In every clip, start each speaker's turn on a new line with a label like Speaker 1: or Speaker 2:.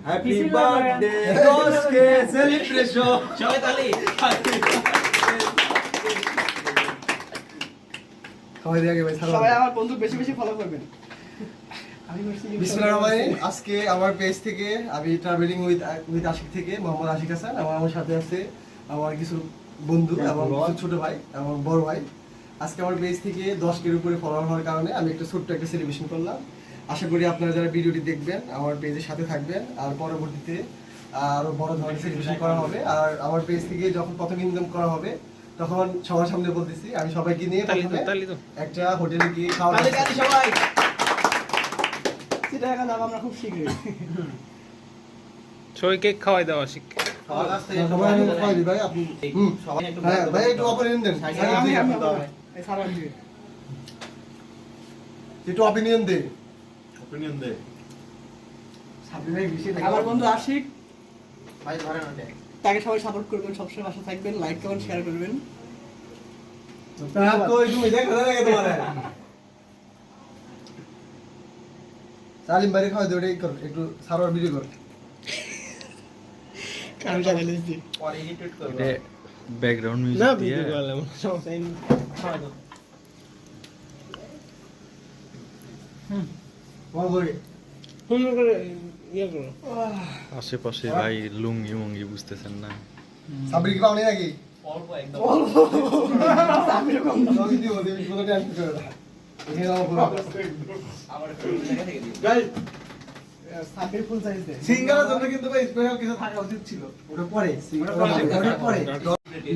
Speaker 1: Happy birthday দোস্টকে celebration সবাই তালি
Speaker 2: সবাই দেখে ভাই
Speaker 3: সবাই আমার বন্ধু বেশি বেশি ফলো করবেন।
Speaker 2: বিসমিল্লাহির রহমানির রহিম। আজকে আমার পেজ থেকে আমি ট্রাভেলিং উইথ আশিক থেকে মোহাম্মদ আশিক হাসান, আমার সাথে আছে আমার কিছু বন্ধু এবং কিছু ছোট ভাই এবং বড় ভাই। আজকে আমার পেজ থেকে 10,000 উপরে ফলোয়ার হওয়ার কারণে আমি একটা ছোট্ট একটা সেলিব্রেশন করলাম। আশা করি আপনারা যারা ভিডিওটি দেখবেন আমার পেজের সাথে থাকবেন, আর পরবর্তীতে আরো বড় ধরনের সেলিব্রেশন করা হবে। আর আমার পেজ থেকে যখন প্রথম ইনকাম করা হবে তখন সবার সামনে বলতেছি আমি সবাইকে নিয়ে একটা হোটেলে গিয়ে খাওয়া
Speaker 3: সবাই সেটা এখন আমরা খুব শীঘ্রই
Speaker 4: সবাই কেক খাওয়াই দাও আশিক।
Speaker 2: সবাই খাওয়াই ভাই আপনি
Speaker 1: সবাই একটু
Speaker 2: হ্যাঁ ভাই একটু অপিনিয়ন দেন, একটু অপিনিয়ন দে।
Speaker 3: আমার বন্ধু আশিক,
Speaker 1: ভাই ধরেন ওটা
Speaker 3: তাকে সবাই সাপোর্ট করবেন, সবসময় পাশে থাকবেন, লাইক কমেন্ট শেয়ার করবেন।
Speaker 2: কই তুমি দেখা লাগে তোমার সালিম ভাই খাওয়া দে, ওটাই কর, একটু সারোয়ার ভিডিও কর।
Speaker 3: কারণ চ্যানেল দিছি
Speaker 1: পরে এডিট করব
Speaker 4: এটা ব্যাকগ্রাউন্ড মিউজিক
Speaker 3: না
Speaker 4: দিয়ে
Speaker 3: ভিডিও করলাম সমস্যা নেই।
Speaker 2: বল করে
Speaker 3: সুন্দর করে ইয়ে করো।
Speaker 4: আশেপাশে ভাই লুঙ্গি মুঙ্গি বুঝতেছেন না।
Speaker 2: সাবরি কি পাওনি নাকি?
Speaker 1: অল্প একদম
Speaker 3: আমি এরকম
Speaker 2: সবই দিও, তুমি কোনো টেনশন করো না। এখানে নাও পুরো
Speaker 1: আমার জায়গা থেকে দিই
Speaker 2: গাইস
Speaker 3: সাবির ফুল সাইজ দে।
Speaker 2: সিঙ্গারের জন্য কিন্তু ভাই স্পেশাল কিছু থাকা উচিত ছিল। ওটা পরে ওটা পরে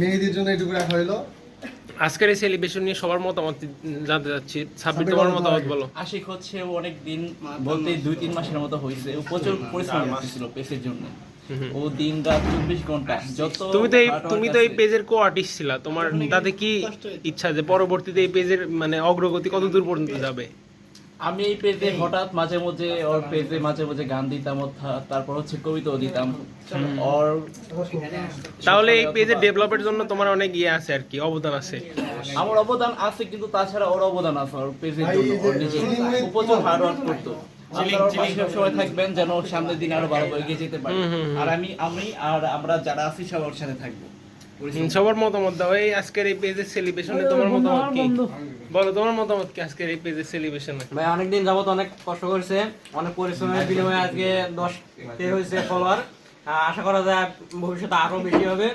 Speaker 2: মেয়েদের জন্য একটু রাখা হলো।
Speaker 4: আজকের এই সেলিব্রেশন নিয়ে সবার মতামত জানতে চাচ্ছি। সাব্বির তোমার মতামত বলো।
Speaker 1: আশিক হচ্ছে ও অনেক দিন বলতে 2-3 মাসের মতো হয়েছে, ও প্রচুর পরিশ্রম করছিল পেজের জন্য। ও দিন রাত 24 ঘন্টা যত
Speaker 4: তুমি তো এই পেজের কো আর্টিস্ট ছিলা, তোমার তাতে কি ইচ্ছা যে পরবর্তীতে এই পেজের মানে অগ্রগতি কত দূর পর্যন্ত যাবে?
Speaker 1: আমি এই পেজে হঠাৎ মাঝে মাঝে ওর পেজে মাঝে মাঝে গান দিতাম, তারপর হচ্ছে কবিতাও দিতাম ওর।
Speaker 4: তাহলে এই পেজের ডেভেলপের জন্য তোমার অনেক ইয়ে আছে আর কি, অবদান আছে।
Speaker 1: আমার অবদান আছে, কিন্তু তাছাড়া ওর অবদান আছে ওর পেজের জন্য। ওর নিজে ও প্রচুর হার্ড ওয়ার্ক করতো। আপনারা ওর পাশে সবসময় থাকবেন যেন সামনের দিন আরো ভালো করে এগিয়ে যেতে পারে। আর আমি আর আমরা যারা আছি সব ওর সাথে থাকবো।
Speaker 4: সবার মতামত দাও। এই আজকের এই পেজের সেলিব্রেশনে তোমার মতামত কি? বলো তোমার মতামত কি আজকের এই পেজের সেলিব্রেশনে?
Speaker 5: ভাই অনেকদিন যাবত অনেক কষ্ট করছে, অনেক পরিশ্রমের বিনিময়ে আজকে 10K হয়েছে ফলোয়ার। আশা করা যায় ভবিষ্যতে আরো বেশি হবে।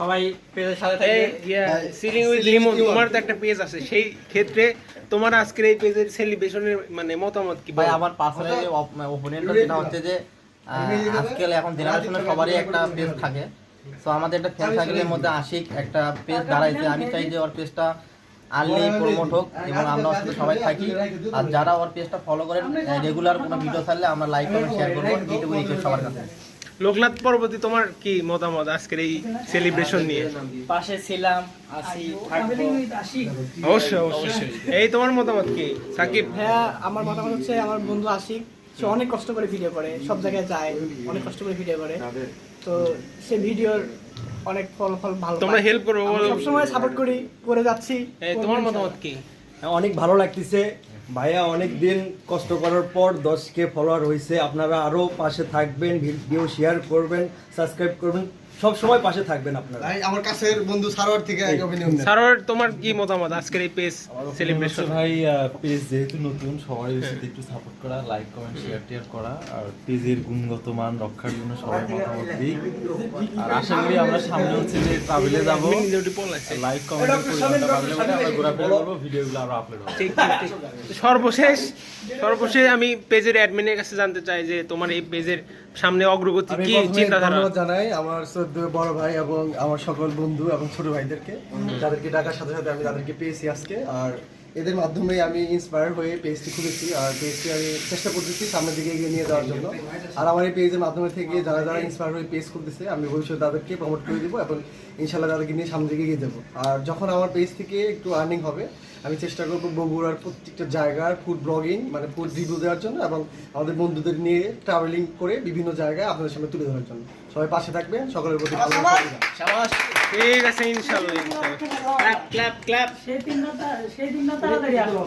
Speaker 5: সবাই পেজের সাথে থাকবে।
Speaker 4: সিলিং উইথ লিমন, তোমার তো একটা পেজ আছে, সেই ক্ষেত্রে তোমার আজকের এই পেজের সেলিব্রেশনের মানে মতামত কি?
Speaker 5: ভাই আমার পার্সোনালি ওপিনিয়নটা যেটা হচ্ছে যে আজকাল এখন জেনারেশনে সবারই একটা পেজ থাকে। তো আমাদের একটা ফ্যান সার্কেলের মধ্যে আশিক একটা পেজ দাঁড়াইছে। আমি চাই যে ওর পেজটা আর্লি প্রমোট হোক এবং আমরা ওর সাথে সবাই থাকি। আর যারা ওর পেজটা ফলো করেন রেগুলার কোনো ভিডিও থাকলে আমরা লাইক কমেন্ট শেয়ার করবো, এইটুকু রিকোয়েস্ট সবার কাছে।
Speaker 4: লোকনাথ পরবর্তী তোমার কি মতামত আজকের এই সেলিব্রেশন নিয়ে?
Speaker 1: পাশে ছিলাম, আছি, থাকবো।
Speaker 4: অবশ্যই অবশ্যই। এই তোমার মতামত কি সাকিব?
Speaker 3: হ্যাঁ, আমার মতামত হচ্ছে আমার বন্ধু আশিক সে অনেক কষ্ট করে ভিডিও করে, সব জায়গায় যায়, অনেক কষ্ট করে ভিডিও করে। তো সে ভিডিওর অনেক ফলাফল ভালো,
Speaker 4: তোমরা হেল্প করো,
Speaker 3: সবসময় সাপোর্ট করে যাচ্ছি।
Speaker 4: এই তোমার মতামত কি?
Speaker 6: অনেক ভালো লাগতেছে ভাইয়া, অনেক দিন কষ্ট করার পর 10K ফলোয়ার হয়েছে। আপনারা আরো পাশে থাকবেন, ভিডিও শেয়ার করবেন, সাবস্ক্রাইব করবেন, সব সময় পাশে থাকবেন আপনারা।
Speaker 2: ভাই আমার কাছের বন্ধু সারোয়ার থেকে এক অপিনিয়ন দেন।
Speaker 4: সারোয়ার তোমার কি মতামত আজকের এই পেজ সেলিব্রেশন?
Speaker 7: ভাই পেজ যেহেতু নতুন, সবাই উচিত একটু সাপোর্ট করা, লাইক কমেন্ট শেয়ার করা, আর পেজের গুণগত মান রক্ষার জন্য সবাই মতামত দিই। আর আশা করি আমরা সামনে হচ্ছে যে ট্রাভেলে যাবো, লাইক কমেন্ট পরিমাণটা বাড়লে পরে আমরা ঘোরাফেরা করবো, ভিডিওগুলো আরো আপলোড হবে।
Speaker 4: ঠিক ঠিক ঠিক। সর্বশেষ আমি পেজের অ্যাডমিনের কাছে জানতে চাই যে তোমার এই পেজের সামনে অগ্রগতি
Speaker 2: আমি
Speaker 4: কি
Speaker 2: প্রথমে
Speaker 4: চিন্তাধারা?
Speaker 2: ধন্যবাদ জানাই আমার বড় ভাই এবং আমার সকল বন্ধু এবং ছোট ভাইদেরকে, যাদেরকে ডাকার সাথে সাথে আমি তাদেরকে পেয়েছি আজকে। আর এদের মাধ্যমে আমি ইন্সপায়ার হয়ে পেজটি খুলেছি, আর পেজটি আমি চেষ্টা করতেছি সামনের দিকে এগিয়ে নিয়ে যাওয়ার জন্য। আর আমার এই পেজের মাধ্যমে থেকে যারা যারা ইন্সপায়ার হয়ে পেজ খুলতেছে আমি ভবিষ্যতে তাদেরকে প্রমোট করে দেবো এবং ইনশাল্লাহ তাদেরকে নিয়ে সামনের দিকে এগিয়ে যাবো। আর যখন আমার পেজ থেকে একটু আর্নিং হবে আমি চেষ্টা করবো বগুড়ার প্রত্যেকটা জায়গার ফুড ব্লগিং মানে ফুড রিভিউ দেওয়ার জন্য এবং আমাদের বন্ধুদের নিয়ে ট্রাভেলিং করে বিভিন্ন জায়গায় আপনাদের সামনে তুলে ধরার জন্য। সবাই পাশে থাকবেন, সকলের প্রতি ভালোবাসা।
Speaker 1: শাবাশ,
Speaker 4: ঠিক আছে, ইনশাআল্লাহ।
Speaker 1: Clap clap clap.
Speaker 3: সেই দিন না তাড়াতাড়ি আসো।